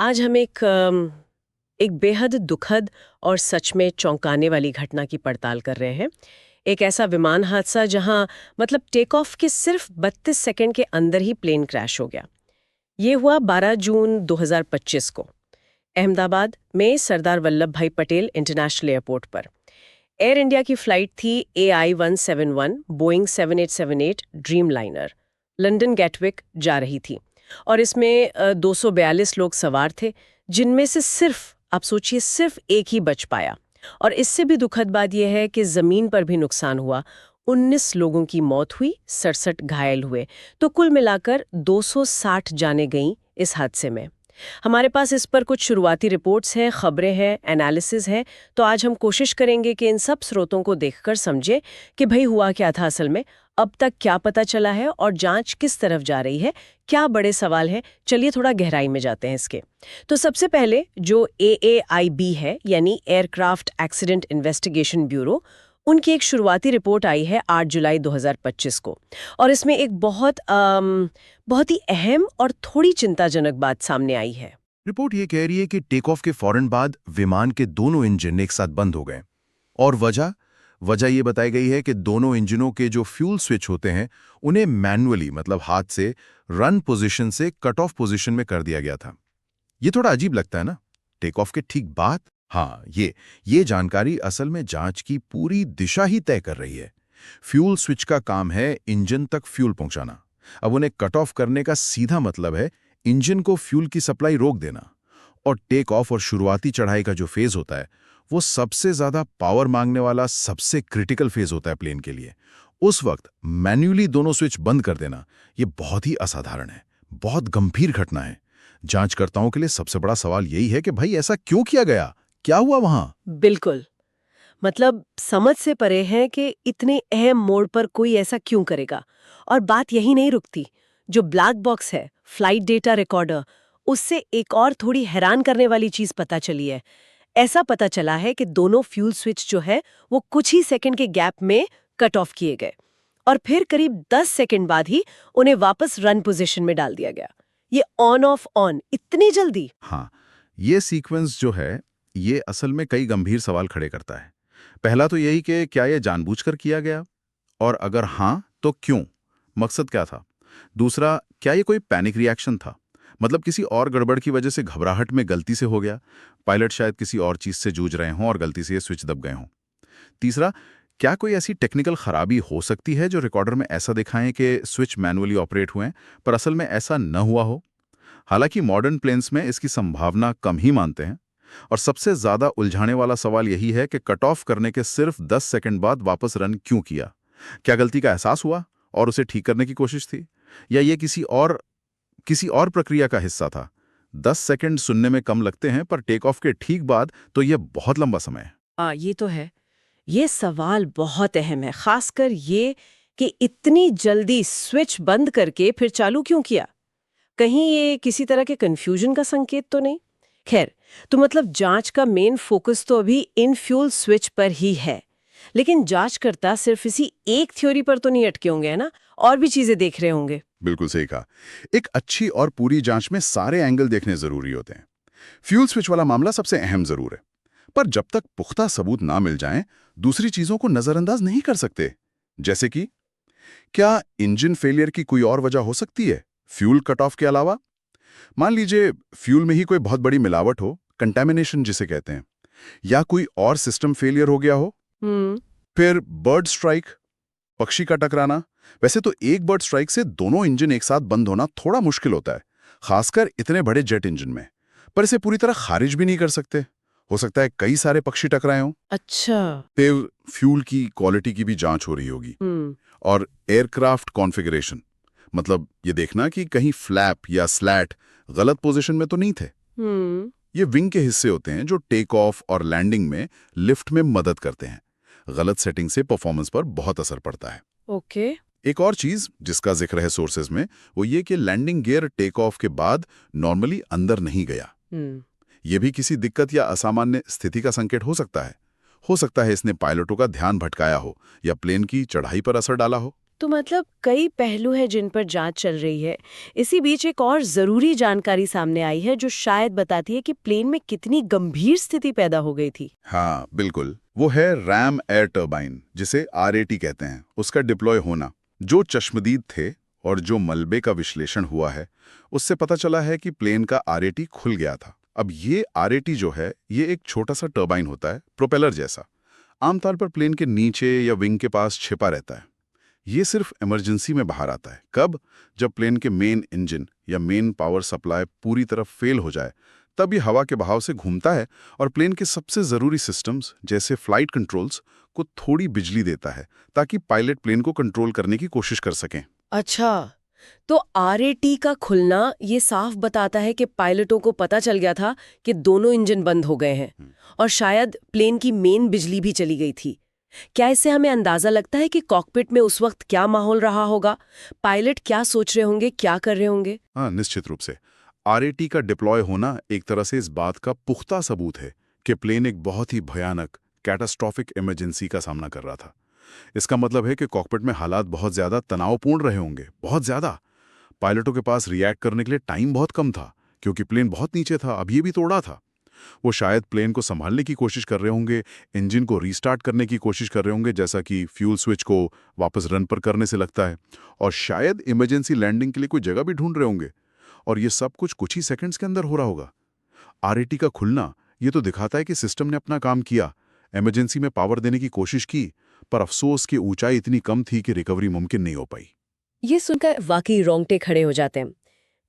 आज हम एक बेहद दुखद और सच में चौंकाने वाली घटना की पड़ताल कर रहे हैं। एक ऐसा विमान हादसा जहां मतलब टेक ऑफ के सिर्फ 32 सेकंड के अंदर ही प्लेन क्रैश हो गया। ये हुआ 12 जून 2025 को अहमदाबाद में सरदार वल्लभ भाई पटेल इंटरनेशनल एयरपोर्ट पर। एयर इंडिया की फ्लाइट थी AI-171 Boeing 7878 dream liner, London Gatwick जा रही थी और इसमें 242 लोग सवार थे, जिनमें से सिर्फ आप सोचिए सिर्फ एक ही बच पाया। और इससे भी दुखद बात यह है कि जमीन पर भी नुकसान हुआ। 19 लोगों की मौत हुई, 67 घायल हुए, तो कुल मिलाकर 260 जानें गईं इस हादसे में। हमारे पास इस पर कुछ शुरुआती रिपोर्ट्स हैं, खबरें हैं, एनालिसिस है। तो आज हम कोशिश करेंगे कि इन सब स्रोतों को देखकर समझे कि भाई हुआ क्या था असल में, अब तक क्या पता चला है और जांच किस तरफ जा रही है, क्या बड़े सवाल हैं। चलिए थोड़ा गहराई में जाते हैं इसके। तो सबसे पहले जो AAIB है, यानी एयरक्राफ्ट एक्सीडेंट इन्वेस्टिगेशन ब्यूरो, उनकी एक शुरुआती रिपोर्ट आई है 8 जुलाई 2025 को। और इसमें एक बहुत ही अहम और थोड़ी चिंताजनक बात सामने आई है। रिपोर्ट ये कह रही है कि टेक ऑफ के फौरन बाद विमान के दोनों इंजन एक साथ बंद हो गए। और वजह ये बताई गई है कि दोनों इंजनों के जो फ्यूल स्विच होते हैं उन्हें मैन्युअली मतलब हाथ से रन पोजीशन से कट ऑफ पोजीशन में कर दिया गया था। ये थोड़ा अजीब लगता है ना, टेक ऑफ के ठीक बाद। हाँ, ये जानकारी असल में जांच की पूरी दिशा ही तय कर रही है। फ्यूल स्विच का काम है इंजन तक फ्यूल पहुंचाना। अब उन्हें कट ऑफ करने का सीधा मतलब है इंजन को फ्यूल की सप्लाई रोक देना। और टेक ऑफ और शुरुआती चढ़ाई का जो फेज होता है वो सबसे ज्यादा पावर मांगने वाला सबसे क्रिटिकल फेज होता है प्लेन के लिए। उस वक्त मैन्युअली दोनों स्विच बंद कर देना ये बहुत ही असाधारण है, बहुत गंभीर घटना है। जांचकर्ताओं के लिए सबसे बड़ा सवाल यही है कि भाई ऐसा क्यों किया गया, क्या हुआ वहां। बिल्कुल, मतलब समझ से परे है कि इतने अहम मोड़ पर कोई ऐसा क्यों करेगा। और बात यही नहीं रुकती। जो ब्लैक बॉक्स है, फ्लाइट डेटा रिकॉर्डर, उससे एक और थोड़ी हैरान करने वाली चीज पता चली है। ऐसा पता चला है कि दोनों फ्यूल स्विच जो है वो कुछ ही सेकंड के गैप में कट ऑफ किए गए और फिर करीब 10 सेकंड बाद ही उन्हें वापस रन पोजीशन में डाल दिया गया। ये ऑन ऑफ ऑन इतनी जल्दी। हाँ, ये सीक्वेंस जो है ये असल में कई गंभीर सवाल खड़े करता है। पहला तो यही कि क्या यह जानबूझकर किया गया, और अगर हाँ तो क्यों, मकसद क्या था। दूसरा, क्या ये कोई पैनिक रिएक्शन था, मतलब किसी और गड़बड़ की वजह से घबराहट में गलती से हो गया, पायलट शायद किसी और चीज से जूझ रहे हों और गलती से ये स्विच दब गए हों। तीसरा, क्या कोई ऐसी टेक्निकल खराबी हो सकती है जो रिकॉर्डर में ऐसा दिखाएं कि स्विच मैनुअली ऑपरेट हुए पर असल में ऐसा न हुआ हो। हालांकि मॉडर्न प्लेन्स में इसकी संभावना कम ही मानते हैं। और सबसे ज्यादा उलझाने वाला सवाल यही है कि कट ऑफ करने के सिर्फ 10 सेकंड बाद वापस रन क्यों किया। क्या गलती का एहसास हुआ और उसे ठीक करने की कोशिश थी, या ये किसी और प्रक्रिया का हिस्सा था। 10 सेकंड सुनने में कम लगते हैं पर टेक ऑफ के ठीक बाद तो यह बहुत लंबा समय है। ये तो है। ये सवाल बहुत अहम है, खासकर ये कि इतनी जल्दी स्विच बंद करके फिर चालू क्यों किया। कहीं ये किसी तरह के कंफ्यूजन का संकेत तो नहीं। खैर, तो मतलब जांच का मेन फोकस तो अभी इन फ्यूल स्विच पर ही है। लेकिन जांचकर्ता सिर्फ इसी एक थ्योरी पर तो नहीं अटके होंगे, है ना, और भी चीजें देख रहे होंगे। बिल्कुल सही कहा। एक अच्छी और पूरी जांच में सारे एंगल देखने जरूरी होते हैं। फ्यूल स्विच वाला मामला सबसे अहम जरूर है, पर जब तक पुख्ता सबूत ना मिल जाएं, दूसरी चीजों को नजरअंदाज नहीं कर सकते। जैसे कि क्या इंजन फेलियर की कोई और वजह हो सकती है फ्यूल कट ऑफ के अलावा। मान लीजिए फ्यूल में ही कोई बहुत बड़ी मिलावट हो, कंटेमिनेशन जिसे कहते हैं, या कोई और सिस्टम फेलियर हो गया हो। फिर बर्ड स्ट्राइक, पक्षी का टकराना। वैसे तो एक बर्ड स्ट्राइक से दोनों इंजन एक साथ बंद होना थोड़ा मुश्किल होता है, खासकर इतने बड़े जेट इंजन में, पर इसे पूरी तरह खारिज भी नहीं कर सकते। हो सकता है कई सारे पक्षी टकराए हों। अच्छा। फिर फ्यूल की क्वालिटी की भी जांच हो रही होगी। और एयरक्राफ्ट कॉन्फ़िगरेशन, मतलब ये देखना कि कहीं फ्लैप या स्लैट गलत पोजीशन में तो नहीं थे। ये विंग के हिस्से होते हैं जो टेक ऑफ और लैंडिंग में लिफ्ट में मदद करते हैं। गलत सेटिंग से परफॉर्मेंस पर बहुत असर पड़ता है। ओके। एक और चीज जिसका जिक्र है सोर्सेज में वो ये कि लैंडिंग गियर टेक ऑफ के बाद नॉर्मली अंदर नहीं गया। ये भी किसी दिक्कत या असामान्य स्थिति का संकेत हो सकता है। इसने पायलटों का ध्यान भटकाया हो या प्लेन की चढ़ाई पर असर डाला हो। तो मतलब कई पहलू हैं जिन पर जांच चल रही है। इसी बीच एक और जरूरी जानकारी सामने आई है जो शायद बताती है कि प्लेन में कितनी गंभीर स्थिति पैदा हो गई थी। हाँ बिल्कुल, वो है रैम एयर टर्बाइन, जिसे RAT कहते हैं, उसका डिप्लॉय होना। जो चश्मदीद थे और जो मलबे का विश्लेषण हुआ है, उससे पता चला है कि प्लेन का RAT खुल गया था। अब ये RAT जो है, ये एक छोटा सा टर्बाइन होता है, प्रोपेलर जैसा। आमतौर पर प्लेन के नीचे या विंग के पास छिपा रहता है। ये सिर्फ इमरजेंसी में बाहर आता है। कब? जब प्लेन के मेन इंजन या मेन पावर सप्लाई पूरी तरह फेल हो जाए, तब ये हवा के बहाव से घूमता है और प्लेन के सबसे ज़रूरी सिस्टम्स जैसे फ्लाइट कंट्रोल्स को थोड़ी बिजली देता है, ताकि पायलट प्लेन को कंट्रोल करने की कोशिश कर सकें। अच्छा, तो RAT का खुलना ये साफ बताता है कि पायलटों को पता चल गया था कि दोनों इंजन बंद हो गए हैं और शायद प्लेन की मेन बिजली भी चली गई थी। क्या इससे हमें अंदाजा लगता है कि कॉकपिट में उस वक्त क्या माहौल रहा होगा? पायलट क्या सोच रहे होंगे, क्या कर रहे होंगे? हाँ, निश्चित रूप से। RAT का डिप्लॉय होना एक तरह से इस बात का पुख्ता सबूत है कि प्लेन एक बहुत ही भयानक कैटास्ट्रॉफिक इमरजेंसी का सामना कर रहा था। इसका मतलब है कि कॉकपिट में हालात बहुत ज्यादा तनावपूर्ण रहे होंगे, बहुत ज्यादा। पायलटों के पास रिएक्ट करने के लिए टाइम बहुत कम था, क्योंकि प्लेन बहुत नीचे था, अब ये भी तोड़ा था। वो शायद प्लेन को संभालने की कोशिश कर रहे होंगे, इंजन को रीस्टार्ट करने की कोशिश कर रहे होंगे, जैसा कि फ्यूल स्विच को वापस रन पर करने से लगता है, और शायद इमरजेंसी लैंडिंग के लिए कोई जगह भी ढूंढ रहे होंगे। और ये सब कुछ ही सेकंड्स के अंदर हो रहा होगा। RAT का खुलना ये तो दिखाता है कि सिस्टम ने अपना काम किया, इमरजेंसी में पावर देने की कोशिश की, पर अफसोस कि ऊंचाई इतनी कम थी कि रिकवरी मुमकिन नहीं हो पाई। ये सुनकर वाकई रोंगटे खड़े हो जाते हैं।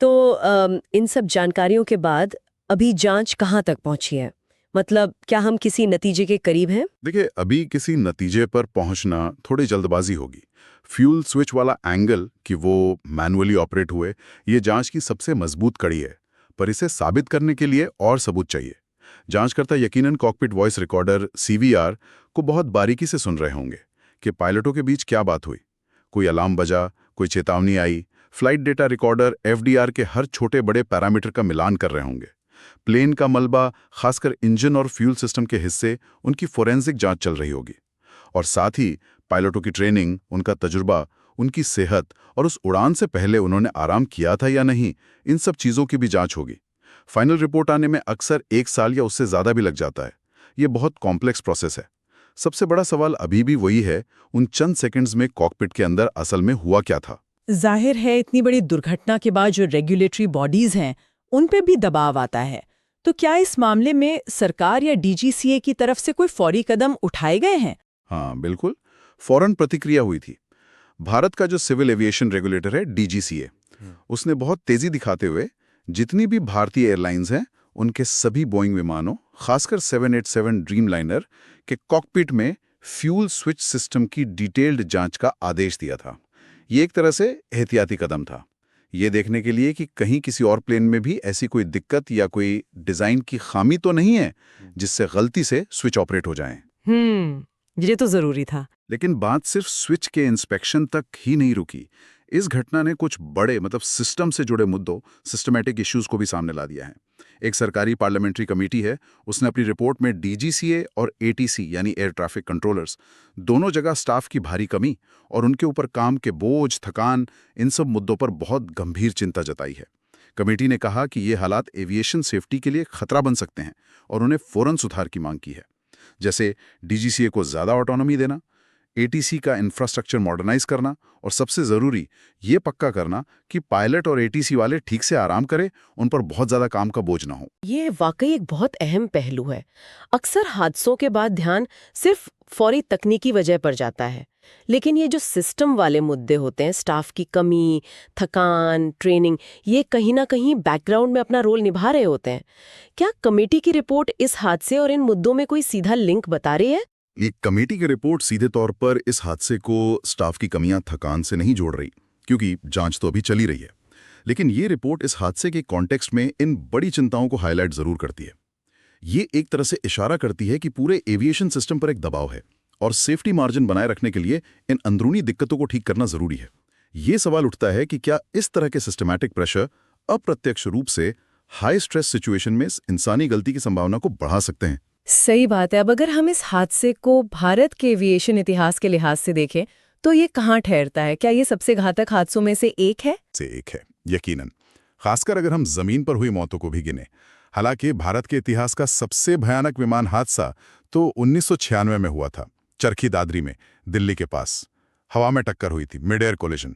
तो इन सब जानकारियों के बाद अभी जांच कहाँ तक पहुंची है? मतलब क्या हम किसी नतीजे के करीब हैं? देखिए, अभी किसी नतीजे पर पहुंचना थोड़ी जल्दबाजी होगी। फ्यूल स्विच वाला एंगल कि वो मैनुअली ऑपरेट हुए, ये जांच की सबसे मजबूत कड़ी है, पर इसे साबित करने के लिए और सबूत चाहिए। जांचकर्ता यकीनन कॉकपिट वॉइस रिकॉर्डर CVR को बहुत बारीकी से सुन रहे होंगे कि पायलटों के बीच क्या बात हुई। कोई अलार्म बजा, कोई चेतावनी आई। फ्लाइट डेटा रिकॉर्डर FDR के हर छोटे बड़े पैरामीटर का मिलान कर रहे होंगे। प्लेन का मलबा, खासकर इंजन और फ्यूल सिस्टम के हिस्से, उनकी फोरेंसिक जांच चल रही होगी। और साथ ही पायलटों की ट्रेनिंग, उनका तजुर्बा, उनकी सेहत और उस उड़ान से पहले उन्होंने आराम किया था या नहीं, इन सब चीज़ों की भी जांच होगी। फाइनल रिपोर्ट आने में अक्सर 1 साल या उससे ज़्यादा भी लग जाता है। ये बहुत कॉम्प्लेक्स प्रोसेस है। सबसे बड़ा सवाल अभी भी वही है, उन चंद सेकंड्स में कॉकपिट के अंदर असल में हुआ क्या था। जाहिर है इतनी बड़ी दुर्घटना के बाद जो रेगुलेटरी बॉडीज हैं उन पे भी दबाव आता है। तो क्या इस मामले में सरकार या DGCA की तरफ से कोई फौरी कदम उठाए गए हैं? हाँ बिल्कुल, फौरन प्रतिक्रिया हुई थी। भारत का जो सिविल एविएशन रेगुलेटर है DGCA, उसने बहुत तेजी दिखाते हुए जितनी भी भारतीय एयरलाइंस हैं उनके सभी बोइंग विमानों, खासकर 787 ड्रीमलाइनर के कॉकपिट में फ्यूल स्विच सिस्टम की डिटेल्ड जांच का आदेश दिया था। ये एक तरह से एहतियाती कदम था, ये देखने के लिए कि कहीं किसी और प्लेन में भी ऐसी कोई दिक्कत या कोई डिजाइन की खामी तो नहीं है जिससे गलती से स्विच ऑपरेट हो जाए। ये तो जरूरी था। लेकिन बात सिर्फ स्विच के इंस्पेक्शन तक ही नहीं रुकी। इस घटना ने कुछ बड़े सिस्टम से जुड़े मुद्दों, सिस्टमैटिक इश्यूज को भी सामने ला दिया है। एक सरकारी पार्लियामेंट्री कमेटी है, उसने अपनी रिपोर्ट में DGCA और ATC यानी एयर ट्रैफिक कंट्रोलर्स दोनों जगह स्टाफ की भारी कमी और उनके ऊपर काम के बोझ, थकान, इन सब मुद्दों पर बहुत गंभीर चिंता जताई है। कमेटी ने कहा कि ये हालात एविएशन सेफ्टी के लिए खतरा बन सकते हैं और उन्हें फौरन सुधार की मांग की है, जैसे DGCA को ज्यादा ऑटोनॉमी देना, ATC का इंफ्रास्ट्रक्चर मॉडर्नाइज करना और सबसे जरूरी ये पक्का करना कि पायलट और ATC वाले ठीक से आराम करें, उन पर बहुत ज्यादा काम का बोझ ना हो। ये वाकई एक बहुत अहम पहलू है। अक्सर हादसों के बाद ध्यान सिर्फ फौरी तकनीकी वजह पर जाता है, लेकिन ये जो सिस्टम वाले मुद्दे होते हैं, स्टाफ की कमी, थकान, ट्रेनिंग, ये कहीं ना कहीं बैकग्राउंड में अपना रोल निभा रहे होते हैं। क्या कमेटी की रिपोर्ट इस हादसे और इन मुद्दों में कोई सीधा लिंक बता रही है? ये कमेटी की रिपोर्ट सीधे तौर पर इस हादसे को स्टाफ की कमियां, थकान से नहीं जोड़ रही, क्योंकि जांच तो अभी चली रही है। लेकिन ये रिपोर्ट इस हादसे के कॉन्टेक्स्ट में इन बड़ी चिंताओं को हाईलाइट जरूर करती है। ये एक तरह से इशारा करती है कि पूरे एविएशन सिस्टम पर एक दबाव है और सेफ्टी मार्जिन बनाए रखने के लिए इन अंदरूनी दिक्कतों को ठीक करना जरूरी है। ये सवाल उठता है कि क्या इस तरह के सिस्टमैटिक प्रेशर अप्रत्यक्ष रूप से हाई स्ट्रेस सिचुएशन में इंसानी गलती की संभावना को बढ़ा सकते हैं। सही बात है। अब अगर हम इस हादसे को भारत के एविएशन इतिहास के लिहाज से देखें तो ये कहाँ ठहरता है? क्या ये सबसे घातक हादसों में से एक है? से एक है, यकीनन। खासकर अगर हम जमीन पर हुई मौतों को भी गिने। हालांकि भारत के इतिहास का सबसे भयानक विमान हादसा तो 1996 में हुआ था, चरखी दादरी में, दिल्ली के पास। हवा में टक्कर हुई थी, मिड एयर कोलिजन।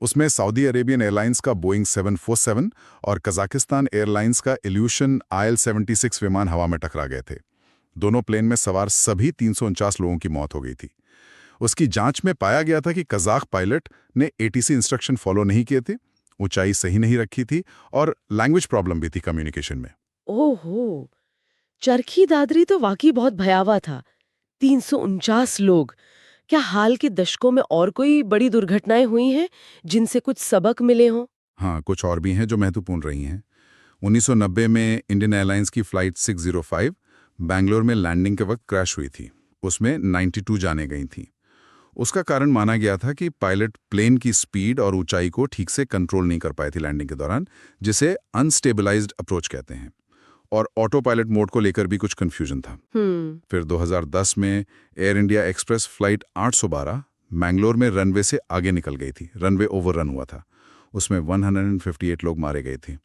उसमें सऊदी अरेबियन एयरलाइंस का बोइंग 747 और कजाकिस्तान एयरलाइंस का इल्यूशन IL-76 विमान हवा में टकरा गए थे। दोनों प्लेन में सवार सभी 349 लोगों की मौत हो गई थी। उसकी जांच में पाया गया था कि कजाक पायलट ने ATC इंस्ट्रक्शन फॉलो नहीं किए थे, ऊंचाई सही नहीं रखी थी और लैंग्वेज प्रॉब्लम भी थी कम्युनिकेशन में। ओहो, चरखी दादरी तो वाकई बहुत भयावह था। 349 लोग। क्या हाल के दशकों में और कोई बड़ी दुर्घटनाएं हुई हैं जिनसे कुछ सबक मिले हों? हाँ, कुछ और भी हैं जो महत्वपूर्ण रही हैं। 1990 में इंडियन एयरलाइंस की फ्लाइट 605 बैंगलोर में लैंडिंग के वक्त क्रैश हुई थी। उसमें 92 जानें गई थीं। उसका कारण माना गया था कि पायलट प्लेन की स्पीड और ऊंचाई को ठीक से कंट्रोल नहीं कर पाए थे लैंडिंग के दौरान, जिसे अनस्टेबलाइज्ड अप्रोच कहते हैं। और ऑटो पायलट मोड को लेकर भी कुछ कंफ्यूजन था। फिर 2010 में air India express flight 812 Mangalore में रनवे से आगे निकल गई थी। रनवे ओवररन हुआ था। उसमें 158 लोग मारे गए थे।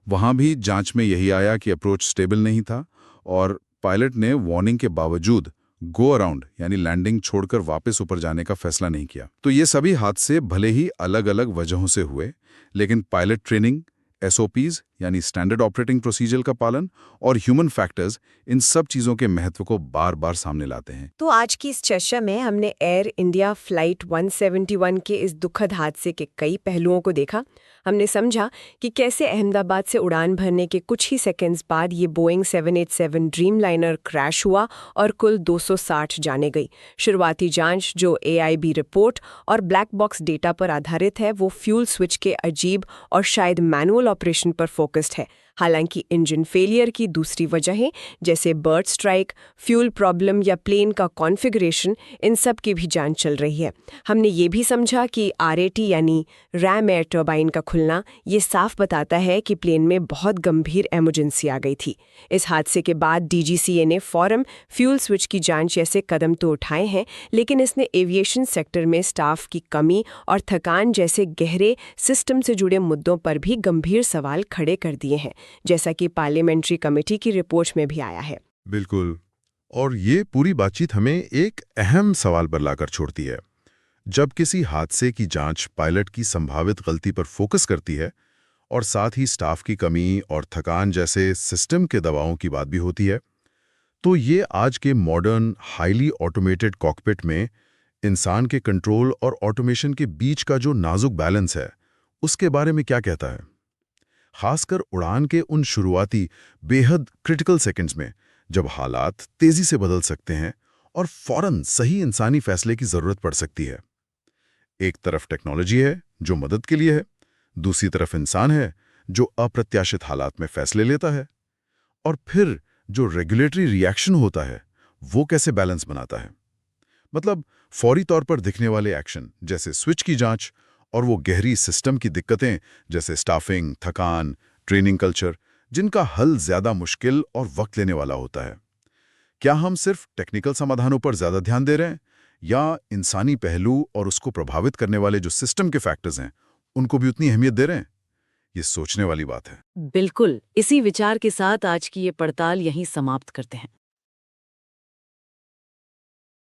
वहां भी जांच में यही आया कि अप्रोच स्टेबल नहीं था और पायलट ने वार्निंग के बावजूद गो अराउंड यानी लैंडिंग छोड़कर वापस ऊपर जाने का फैसला नहीं किया। तो ये सभी हादसे भले ही अलग अलग वजहों से हुए, लेकिन पायलट ट्रेनिंग, SOPs यानी स्टैंडर्ड ऑपरेटिंग प्रोसीजर का पालन और ह्यूमन फैक्टर्स, इन सब चीजों के महत्व को बार बार सामने लाते हैं। तो आज की इस चर्चा में हमने एयर इंडिया फ्लाइट 171 के इस दुखद हादसे के कई पहलुओं को देखा। हमने समझा कि कैसे अहमदाबाद से उड़ान भरने के कुछ ही सेकंड्स बाद ये बोइंग 787 ड्रीमलाइनर क्रैश हुआ और कुल 260 जाने गई। शुरुआती जांच जो AIB रिपोर्ट और ब्लैक बॉक्स डेटा पर आधारित है, वो फ्यूल स्विच के अजीब और शायद मैनुअल ऑपरेशन पर फोकस्ड है। हालांकि इंजन फेलियर की दूसरी वजहें जैसे बर्ड स्ट्राइक, फ्यूल प्रॉब्लम या प्लेन का कॉन्फ़िगरेशन, इन सब की भी जांच चल रही है। हमने ये भी समझा कि RAT यानी रैम एयर टर्बाइन का खुलना ये साफ बताता है कि प्लेन में बहुत गंभीर इमरजेंसी आ गई थी। इस हादसे के बाद DGCA ने फौरन फ्यूल स्विच की जांच जैसे कदम तो उठाए हैं, लेकिन इसने एविएशन सेक्टर में स्टाफ की कमी और थकान जैसे गहरे सिस्टम से जुड़े मुद्दों पर भी गंभीर सवाल खड़े कर दिए हैं, जैसा कि पार्लियामेंट्री कमेटी की रिपोर्ट में भी आया है। बिल्कुल। और ये पूरी बातचीत हमें एक अहम सवाल पर लाकर छोड़ती है। जब किसी हादसे की जांच पायलट की संभावित गलती पर फोकस करती है और साथ ही स्टाफ की कमी और थकान जैसे सिस्टम के दबावों की बात भी होती है, तो ये आज के मॉडर्न हाईली ऑटोमेटेड कॉकपिट में इंसान के कंट्रोल और ऑटोमेशन के बीच का जो नाजुक बैलेंस है, उसके बारे में क्या कहता है? खासकर उड़ान के उन शुरुआती बेहद क्रिटिकल सेकंड्स में, जब हालात तेजी से बदल सकते हैं और फौरन सही इंसानी फैसले की जरूरत पड़ सकती है। एक तरफ टेक्नोलॉजी है जो मदद के लिए है, दूसरी तरफ इंसान है जो अप्रत्याशित हालात में फैसले लेता है। और फिर जो रेगुलेटरी रिएक्शन होता है, वो कैसे बैलेंस बनाता है? मतलब फौरी तौर पर दिखने वाले एक्शन जैसे स्विच की जांच और वो गहरी सिस्टम की दिक्कतें जैसे स्टाफिंग, थकान, ट्रेनिंग कल्चर, जिनका हल ज्यादा मुश्किल और वक्त लेने वाला होता है। क्या हम सिर्फ टेक्निकल समाधानों पर ज्यादा ध्यान दे रहे हैं या इंसानी पहलू और उसको प्रभावित करने वाले जो सिस्टम के फैक्टर्स हैं, उनको भी उतनी अहमियत दे रहे हैं? ये सोचने वाली बात है। बिल्कुल। इसी विचार के साथ आज की ये पड़ताल यहीं समाप्त करते हैं।